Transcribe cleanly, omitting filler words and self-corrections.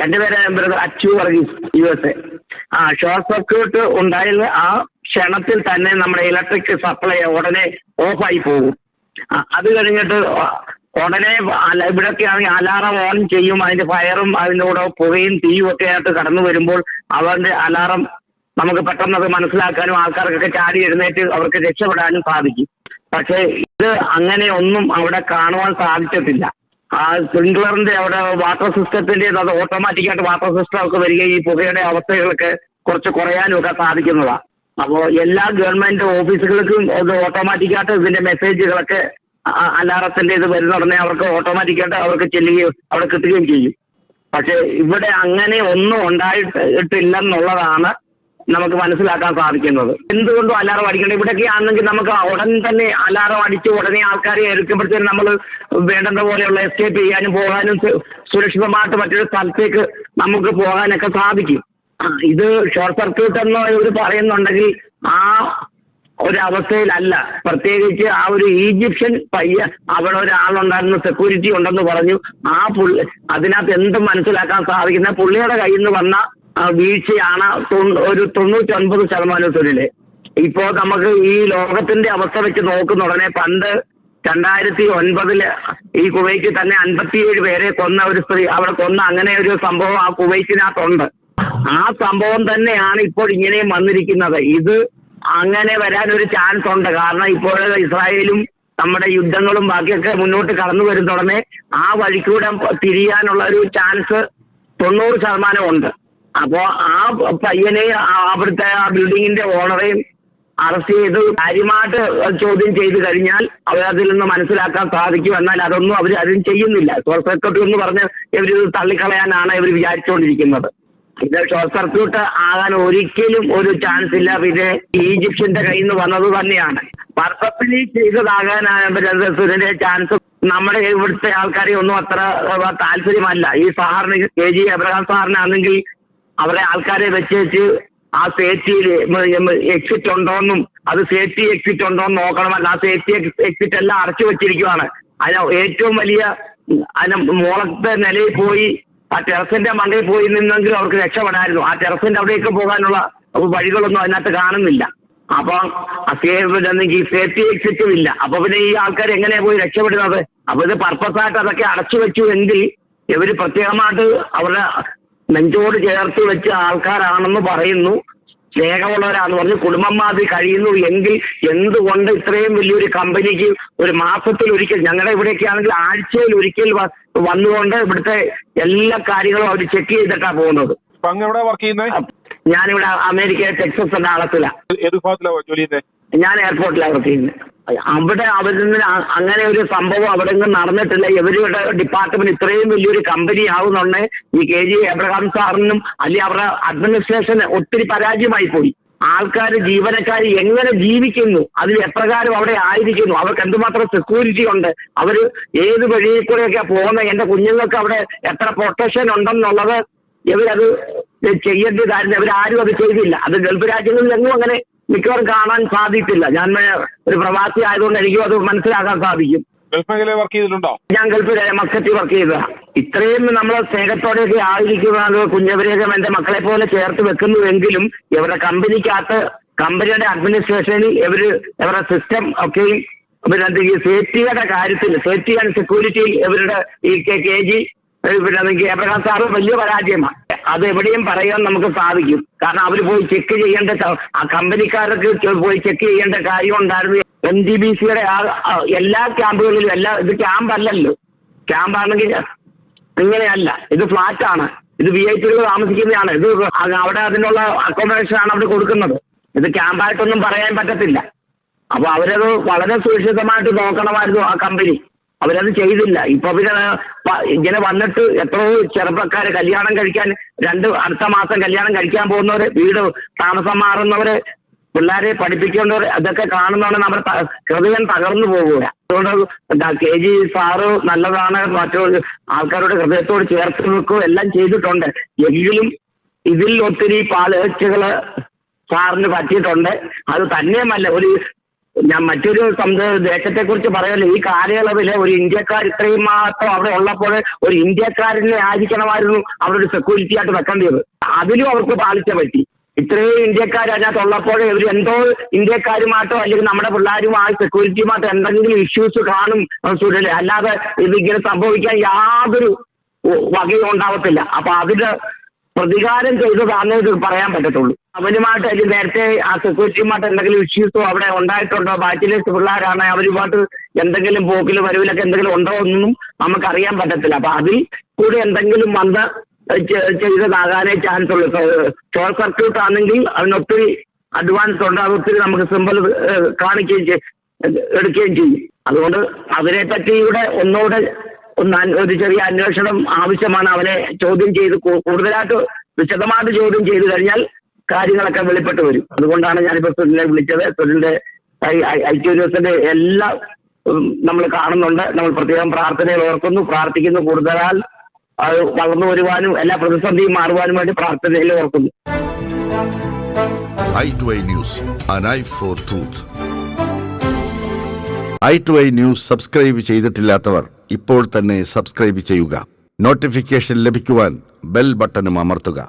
എൻ്റെ പേര് brother Achu Varghese, USA. Short circuit ഉണ്ടായാൽ ആ ക്ഷണത്തിൽ തന്നെ നമ്മുടെ ഇലക്ട്രിക് സപ്ലൈ ഉടനെ ഓഫായി പോകും. അത് കഴിഞ്ഞിട്ട് ഉടനെ ഇവിടെയൊക്കെ ആണെങ്കിൽ അലാറം ഓൺ ചെയ്യും. അതിൻ്റെ ഫയറും അതിൻ്റെ കൂടെ പുകയും തീയും ഒക്കെ ആയിട്ട് കടന്നു വരുമ്പോൾ അവരുടെ അലാറം നമുക്ക് പെട്ടെന്ന് അത് മനസ്സിലാക്കാനും ആൾക്കാർക്കൊക്കെ ചാടി എഴുന്നേറ്റ് അവർക്ക് രക്ഷപ്പെടാനും സാധിക്കും. പക്ഷേ ഇത് അങ്ങനെ ഒന്നും അവിടെ കാണുവാൻ സാധിച്ചിട്ടില്ല. ആ സ്പ്രിംഗ്ലറിന്റെ അവിടെ വാട്ടർ സിസ്റ്റത്തിന്റെ അത് ഓട്ടോമാറ്റിക്കായിട്ട് വാട്ടർ സിസ്റ്റം ഒക്കെ വരികയും ഈ പുകയുടെ അവസ്ഥകളൊക്കെ കുറച്ച് കുറയാനും ഒക്കെ സാധിക്കുന്നതാണ്. അപ്പോൾ എല്ലാ ഗവൺമെന്റ് ഓഫീസുകൾക്കും ഇത് ഓട്ടോമാറ്റിക്കായിട്ട് ഇതിന്റെ മെസ്സേജുകളൊക്കെ അലാറത്തിന്റെ ഇത് വരുന്ന ഉടനെ അവർക്ക് ഓട്ടോമാറ്റിക്കായിട്ട് അവർക്ക് ചെല്ലുകയും അവിടെ കിട്ടുകയും ചെയ്യും. പക്ഷേ ഇവിടെ അങ്ങനെ ഒന്നും ഉണ്ടായിട്ടില്ലെന്നുള്ളതാണ് നമുക്ക് മനസ്സിലാക്കാൻ സാധിക്കുന്നത്. എന്തുകൊണ്ടും അലാറം അടിക്കണം. ഇവിടെയൊക്കെ ആണെങ്കിൽ നമുക്ക് ഉടൻ തന്നെ അലാറം അടിച്ച് ഉടനെ ആൾക്കാരെ എടുക്കുമ്പോഴത്തേനും നമ്മൾ വേണ്ടുന്ന പോലെയുള്ള എസ്കേപ്പ് ചെയ്യാനും പോകാനും സുരക്ഷിതമായിട്ട് മറ്റൊരു സ്ഥലത്തേക്ക് നമുക്ക് പോകാനൊക്കെ സാധിക്കും. ഇത് ഷോർട്ട് സർക്യൂട്ട് എന്ന് ഇവർ പറയുന്നുണ്ടെങ്കിൽ ആ ഒരവസ്ഥയിലല്ല. പ്രത്യേകിച്ച് ആ ഒരു ഈജിപ്ഷ്യൻ അവിടെ ഒരാളുണ്ടായിരുന്ന സെക്യൂരിറ്റി ഉണ്ടെന്ന് പറഞ്ഞു. അതിനകത്ത് എന്ത് മനസ്സിലാക്കാൻ സാധിക്കുന്ന പുള്ളിയുടെ കയ്യിൽ നിന്ന് വന്ന വീഴ്ചയാണ് ഒരു 99% ഇപ്പോൾ നമുക്ക് ഈ ലോകത്തിന്റെ അവസ്ഥ വെച്ച് നോക്കുന്ന ഉടനെ പണ്ട് 2009 ഈ കുവൈറ്റിൽ തന്നെ 57 പേരെ കൊന്ന ഒരു സ്ത്രീ അവിടെ കൊന്ന അങ്ങനെ ഒരു സംഭവം ആ കുവൈറ്റിനകത്തുണ്ട്. ആ സംഭവം തന്നെയാണ് ഇപ്പോൾ ഇങ്ങനെയും വന്നിരിക്കുന്നത്. ഇത് അങ്ങനെ വരാനൊരു ചാൻസ് ഉണ്ട്. കാരണം ഇപ്പോൾ ഇസ്രായേലും നമ്മുടെ യുദ്ധങ്ങളും ബാക്കിയൊക്കെ മുന്നോട്ട് കടന്നു വരുന്നുടനെ ആ വഴിക്കൂടെ തിരിയാനുള്ള ഒരു ചാൻസ് 90% ഉണ്ട്. അപ്പോൾ ആ പയ്യനെ അവിടുത്തെ ആ ബിൽഡിങ്ങിന്റെ ഓണറെയും അറസ്റ്റ് ചെയ്ത് കാര്യമായിട്ട് ചോദ്യം ചെയ്ത് കഴിഞ്ഞാൽ അവരതിൽ നിന്ന് മനസ്സിലാക്കാൻ സാധിക്കും. എന്നാൽ അതൊന്നും അവർ അതും ചെയ്യുന്നില്ല. ഷോർട്ട് സർക്യൂട്ട് എന്ന് പറഞ്ഞ് ഇവർ തള്ളിക്കളയാനാണ് ഇവർ വിചാരിച്ചുകൊണ്ടിരിക്കുന്നത്. ഇത് ഷോർട്ട് സർക്യൂട്ട് ആകാൻ ഒരിക്കലും ഒരു ചാൻസ് ഇല്ല. പിന്നെ ഈജിപ്ഷ്യന്റെ കയ്യിൽ നിന്ന് വന്നത് തന്നെയാണ്. പർപ്പസ്ലി ചെയ്തതാകാൻ ചാൻസ് നമ്മുടെ ഇവിടുത്തെ ആൾക്കാരെ ഒന്നും അത്ര താല്പര്യമല്ല. ഈ സാറിന് KG എബ്രഹാം സാറിനാണെങ്കിൽ അവരെ ആൾക്കാരെ വെച്ച് ആ സേഫ്റ്റിയിൽ എക്സിറ്റ് ഉണ്ടോന്നും അത് സേഫ്റ്റി എക്സിറ്റ് ഉണ്ടോന്ന് നോക്കണമല്ല. ആ സേഫ്റ്റി എക്സിറ്റ് എല്ലാം അടച്ചു വെച്ചിരിക്കുവാണ്. അതിന് ഏറ്റവും വലിയ അതിന് മുകളത്തെ നിലയിൽ പോയി ആ ടെറസിന്റെ മണ്ടയിൽ പോയി നിന്നെങ്കിൽ അവർക്ക് രക്ഷപ്പെടായിരുന്നു. ആ ടെറസിന്റെ അവിടേക്ക് പോകാനുള്ള വഴികളൊന്നും അതിനകത്ത് കാണുന്നില്ല. അപ്പം ഈ സേഫ്റ്റി എക്സിറ്റും ഇല്ല. അപ്പൊ പിന്നെ ഈ ആൾക്കാർ എങ്ങനെയാണ് പോയി രക്ഷപ്പെടുന്നത്? അപ്പൊ ഇത് പർപ്പസായിട്ട് അതൊക്കെ അടച്ചു വെച്ചു എങ്കിൽ ഇവർ പ്രത്യേകമായിട്ട് അവരുടെ നെഞ്ചോട് ചേർത്ത് വെച്ച ആൾക്കാരാണെന്ന് പറയുന്നു. സ്നേഹമുള്ളവരാണെന്ന് പറഞ്ഞ് കുടുംബം മാതിരി കഴിയുന്നു എങ്കിൽ എന്തുകൊണ്ട് ഇത്രയും വലിയൊരു കമ്പനിക്ക് ഒരു മാസത്തിൽ ഒരിക്കൽ, ഞങ്ങളുടെ ഇവിടെയൊക്കെ ആണെങ്കിൽ ആഴ്ചയിൽ ഒരിക്കൽ വന്നുകൊണ്ട് ഇവിടുത്തെ എല്ലാ കാര്യങ്ങളും അവർ ചെക്ക് ചെയ്തിട്ടാണ് പോകുന്നത്. ഞാനിവിടെ അമേരിക്ക ടെക്സസ് ഡാളസിലാണ്. ഞാൻ എയർപോർട്ടിലാണ് വർക്ക് ചെയ്യുന്നത്. അവിടെ അവരിൽ അങ്ങനെ ഒരു സംഭവം അവിടെ ഒന്നും നടന്നിട്ടില്ല. ഇവരുടെ ഡിപ്പാർട്ട്മെന്റ് ഇത്രയും വലിയൊരു കമ്പനി ആവുന്നുണ്ട്. ഈ KG എബ്രഹാം സാറിനും അല്ലെങ്കിൽ അവരുടെ അഡ്മിനിസ്ട്രേഷൻ ഒത്തിരി പരാജയമായി പോയി. ആൾക്കാർ ജീവനക്കാർ എങ്ങനെ ജീവിക്കുന്നു, അതിൽ എപ്രകാരം അവിടെ ആയിരിക്കുന്നു, അവർക്ക് എന്തുമാത്രം സെക്യൂരിറ്റി ഉണ്ട്, അവർ ഏത് വഴിയിൽ കൂടെയൊക്കെയാണ് പോകുന്നത്, എൻ്റെ കുഞ്ഞുങ്ങൾക്ക് അവിടെ എത്ര പ്രൊട്ടക്ഷൻ ഉണ്ടെന്നുള്ളത് ഇവരത് ചെയ്യേണ്ടതായിരുന്നു. ഇവരാരും അത് ചെയ്തില്ല. അത് ഗൾഫ് രാജ്യങ്ങളിലെങ്ങും അങ്ങനെ മിക്കവാറും കാണാൻ സാധിച്ചില്ല. ഞാൻ ഒരു പ്രവാസി ആയതുകൊണ്ട് എനിക്കും അത് മനസ്സിലാക്കാൻ സാധിക്കും. ഞാൻ ഗൾഫ് മസ്കറ്റിൽ വർക്ക് ചെയ്തതാണ്. ഇത്രയും നമ്മൾ സ്നേഹത്തോടെയൊക്കെ ആയിരിക്കുന്നത് കുഞ്ഞവരെയൊക്കെ എൻ്റെ മക്കളെ പോലെ ചേർത്ത് വെക്കുന്നുവെങ്കിലും ഇവരുടെ കമ്പനിക്കകത്ത് കമ്പനിയുടെ അഡ്മിനിസ്ട്രേഷനിൽ ഇവരുടെ സിസ്റ്റം ഒക്കെയും ഇവരുടെ ഈ സേഫ്റ്റിയുടെ കാര്യത്തിൽ, സേഫ്റ്റി ആൻഡ് സെക്യൂരിറ്റിയിൽ ഇവരുടെ ഈ KG എബ്രഹാം സാറ് വലിയ പരാജയമാണ്. അത് എവിടെയും പറയാൻ നമുക്ക് സാധിക്കും. കാരണം അവർ പോയി ചെക്ക് ചെയ്യേണ്ട, ആ കമ്പനിക്കാർക്ക് പോയി ചെക്ക് ചെയ്യേണ്ട കാര്യം ഉണ്ടായിരുന്നു. NDBCയുടെ എല്ലാ ക്യാമ്പുകളിലും ഇത് ക്യാമ്പല്ലല്ലോ. ക്യാമ്പാണെങ്കിൽ ഇങ്ങനെയല്ല, ഇത് ഫ്ലാറ്റാണ്, ഇത് VIP താമസിക്കുന്നതാണ്. ഇത് അവിടെ അതിനുള്ള അക്കോമഡേഷനാണ് അവിടെ കൊടുക്കുന്നത്. ഇത് ക്യാമ്പായിട്ടൊന്നും പറയാൻ പറ്റത്തില്ല. അപ്പോൾ അവരത് വളരെ സുരക്ഷിതമായിട്ട് നോക്കണമായിരുന്നു ആ കമ്പനി. അവരത് ചെയ്തില്ല. ഇപ്പൊ പിന്നെ ഇങ്ങനെ വന്നിട്ട് എത്രയോ ചെറുപ്പക്കാര് കല്യാണം കഴിക്കാൻ അടുത്ത മാസം കല്യാണം കഴിക്കാൻ പോകുന്നവര്, വീട് താമസം മാറുന്നവര്, പിള്ളേരെ പഠിപ്പിക്കേണ്ടവർ, അതൊക്കെ കാണുന്നതാണ് നമ്മുടെ ഹൃദയം തകർന്നു പോകുക. അതുകൊണ്ട് KG സാറ് നല്ലതാണ്, മറ്റൊരു ആൾക്കാരുടെ ഹൃദയത്തോട് ചേർത്ത് നിൽക്കുകയും എല്ലാം ചെയ്തിട്ടുണ്ട്. എങ്കിലും ഇതിൽ ഒത്തിരി പാളിച്ചകള് സാറിന് പറ്റിയിട്ടുണ്ട്. അത് തന്നെയുമല്ല, ഞാൻ മറ്റൊരു ദേശത്തെക്കുറിച്ച് പറയാമല്ലോ. ഈ കാലയളവിൽ ഒരു ഇന്ത്യക്കാർ ഇത്രയും മാത്രം അവിടെ ഉള്ളപ്പോൾ ഒരു ഇന്ത്യക്കാരനെ ആയിരിക്കണമായിരുന്നു അവിടെ ഒരു സെക്യൂരിറ്റി ആയിട്ട് വെക്കേണ്ടത്. അതിലും അവർക്ക് പാലിച്ച പറ്റി. ഇത്രയും ഇന്ത്യക്കാർ അതിനകത്ത് ഉള്ളപ്പോൾ ഇവർ എന്തോ ഇന്ത്യക്കാരുമായിട്ടോ അല്ലെങ്കിൽ നമ്മുടെ പിള്ളേരുമായി സെക്യൂരിറ്റിയുമായിട്ടോ എന്തെങ്കിലും ഇഷ്യൂസ് കാണും സുരല്ലേ. അല്ലാതെ ഇതിങ്ങനെ സംഭവിക്കാൻ യാതൊരു വകയും ഉണ്ടാവത്തില്ല. അപ്പൊ അതിന് പ്രതികാരം ചെയ്തതാണെന്ന് ഇത് പറയാൻ പറ്റത്തുള്ളൂ. അവരുമായിട്ട് അതിൽ നേരത്തെ ആ സെക്യൂരിറ്റിയുമായിട്ട് എന്തെങ്കിലും ഇഷ്യൂസോ അവിടെ ഉണ്ടായിട്ടുണ്ടോ, ബാച്ചിലേഴ്സ് പിള്ളേരാണ്, അവരുമായിട്ട് എന്തെങ്കിലും പോക്കിലും വരവിലൊക്കെ എന്തെങ്കിലും ഉണ്ടോ എന്നൊന്നും നമുക്കറിയാൻ പറ്റത്തില്ല. അപ്പൊ അതിൽ കൂടി എന്തെങ്കിലും വന്ന് ചെയ്തതാകാനേ ചാൻസ് ഉള്ളൂ. ഷോർട്ട് സർക്യൂട്ട് ആണെങ്കിൽ അതിനൊത്തിരി അഡ്വാൻസ് ഉണ്ട്, അതൊത്തിരി നമുക്ക് സിമ്പിൾ കാണിക്കുകയും എടുക്കുകയും ചെയ്യും. അതുകൊണ്ട് അതിനെപ്പറ്റിയുടെ ഒന്നുകൂടെ ഒരു ചെറിയ അന്വേഷണം ആവശ്യമാണ്. അവനെ ചോദ്യം ചെയ്ത് കൂടുതലായിട്ട് വിശദമായിട്ട് ചോദ്യം ചെയ്തു കഴിഞ്ഞാൽ കാര്യങ്ങളൊക്കെ വെളിപ്പെട്ട് വരും. അതുകൊണ്ടാണ് ഞാനിപ്പോൾ സുനിലിനെ വിളിച്ചത്. സുനിലിന്റെ IQ ന്യൂസിന്റെ എല്ലാം നമ്മൾ കാണുന്നുണ്ട്. നമ്മൾ പ്രത്യേകം പ്രാർത്ഥനയിൽ ഓർക്കുന്നു, പ്രാർത്ഥിക്കുന്നു. കൂടുതലാൽ അത് വളർന്നു വരുവാനും എല്ലാ പ്രതിസന്ധിയും മാറുവാനുമായിട്ട് പ്രാർത്ഥനയിൽ ഓർക്കുന്നു. i2i News, an eye for truth. i2i News subscribe ചെയ്തിട്ടില്ലാത്തവർ ഇപ്പോൾ തന്നെ സബ്സ്ക്രൈബ് ചെയ്യുക. നോട്ടിഫിക്കേഷൻ ലഭിക്കുവാൻ ബെൽ ബട്ടണും അമർത്തുക.